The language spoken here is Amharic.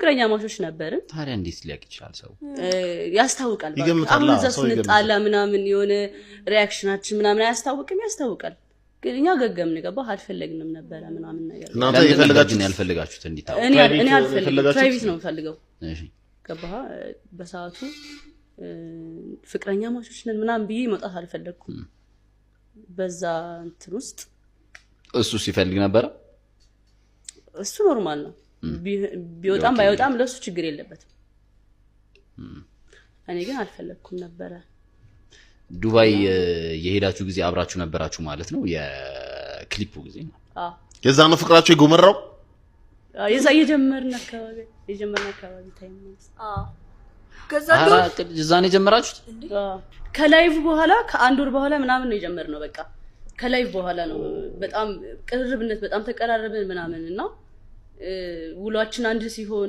ፍቅረኛ ማቾች ነበርን ታዲያ እንዴት ሊያቅ ይችላል ሰው ያስታውቃል አሁን እዛ ስንጣላ ምናምን የሆነ ሪአክሽናችን ምናምን ያስታውቃል ግን እኛ ገገምን ገባህ አልፈለግንም ነበር ምናምን ነገር እናንተ ያልፈልጋችሁት እንዲታው እኔ አልፈልግም ፕራይቬት ነው ፈልገው እሺ ገባህ በሰዓቱ ፍቅረኛ ማቾች ነን ምናምን ብዬ መውጣት አልፈለኩም በዛ እንትን ውስጥ እሱ ሲፈልግ ነበር እሱ ኖርማል ነው ቢወጣም ባይወጣም ለሱ ችግር የለበትም እኔ ግን አልፈለኩም ነበር ዱባይ የሄዳችሁ ጊዜ አብራችሁ ነበራችሁ ማለት ነው የክሊፑ ጊዜ የዛ ነው ፍቅራችሁ የጎመራው የዛ የጀመርና አካባቢ ታይም ከዛዶ ዛኔ ጀመራችሁት ከላይቭ በኋላ ከአንድ ወር በኋላ ምናምን ነው የጀመርነው በቃ ከላይቭ በኋላ ነው በጣም ቅርርብነት በጣም ተቀራረብን ምናምንና ውሏችን አንድ ሲሆን